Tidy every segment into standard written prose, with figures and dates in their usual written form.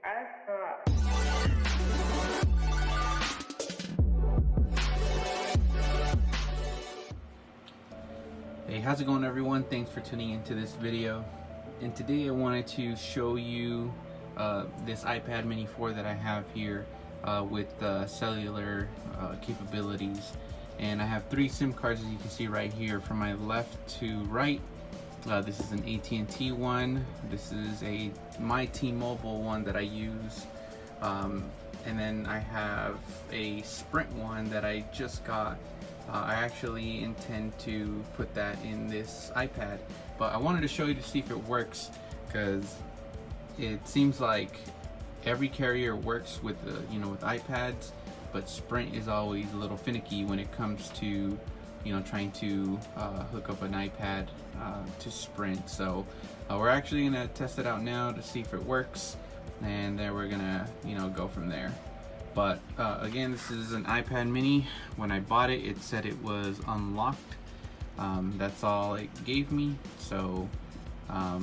Hey, how's it going, everyone? Thanks for tuning into this video. And today I wanted to show you this iPad mini 4 that I have here with cellular capabilities. And I have 3 SIM cards, as you can see right here, from my left to right. This is an AT&T one. This is my T-Mobile one that I use. And then I have a Sprint one that I just got. I actually intend to put that in this iPad, but I wanted to show you to see if it works, because it seems like every carrier works with with iPads, but Sprint is always a little finicky when it comes to trying to hook up an iPad to Sprint. So we're actually gonna test it out now to see if it works, and then we're gonna go from there. But again, this is an iPad mini. When I bought it, it said it was unlocked. That's all it gave me. So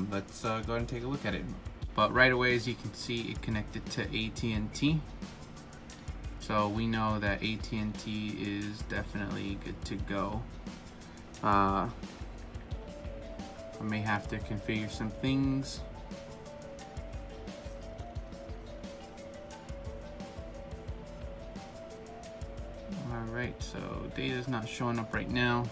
let's go ahead and take a look at it. But right away, as you can see, it connected to AT&T. So we know that AT&T is definitely good to go. I may have to configure some things. Alright, so data is not showing up right now.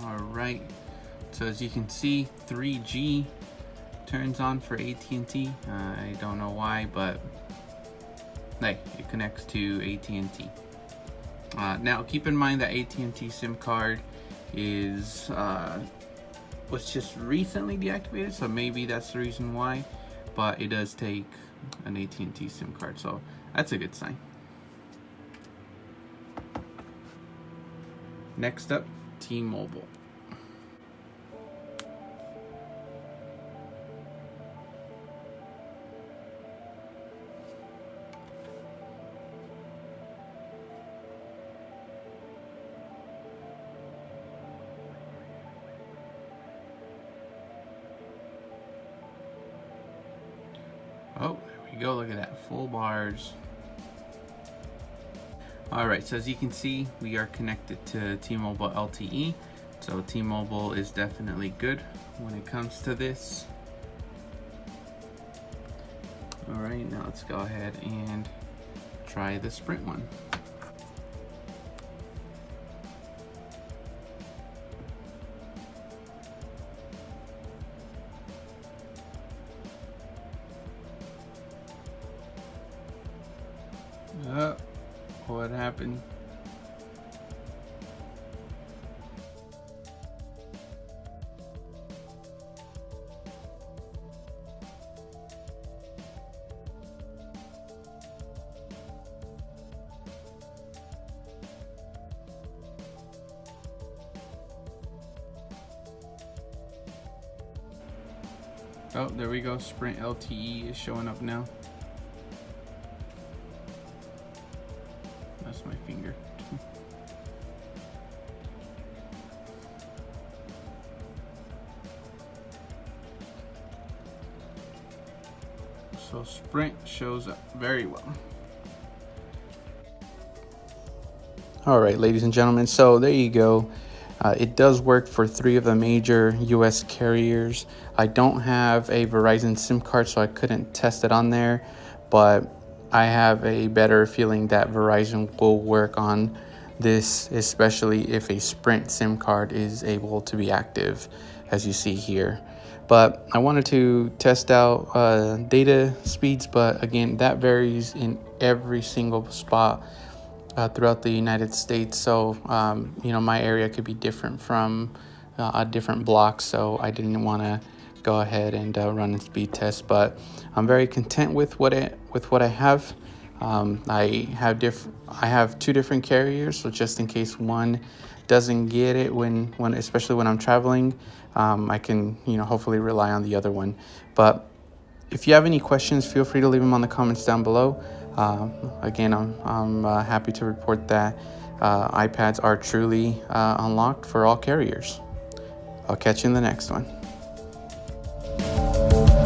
Alright, so as you can see, 3G turns on for AT&T. I don't know why, but hey, it connects to AT&T. Now keep in mind that AT&T SIM card was just recently deactivated, so maybe that's the reason why, but it does take an AT&T SIM card, so that's a good sign. Next up, T-Mobile. Oh, there we go, look at that, full bars. Alright, so as you can see, we are connected to T-Mobile LTE. So T-Mobile is definitely good when it comes to this. Alright, now let's go ahead and try the Sprint one. What happened? Oh, there we go. Sprint LTE is showing up now. That's my finger. So Sprint shows up very well. All right, ladies and gentlemen, so there you go. It does work for 3 of the major US carriers. I don't have a Verizon SIM card, so I couldn't test it on there, but I have a better feeling that Verizon will work on this, especially if a Sprint SIM card is able to be active, as you see here. But I wanted to test out data speeds, but again, that varies in every single spot throughout the United States. So, my area could be different from a different block, so I didn't want to go ahead and run a speed test, but I'm very content with what I have. I have 2 different carriers, so just in case one doesn't get it especially when I'm traveling, I can hopefully rely on the other one. But if you have any questions, feel free to leave them on the comments down below. Again, I'm happy to report that iPads are truly unlocked for all carriers. I'll catch you in the next one.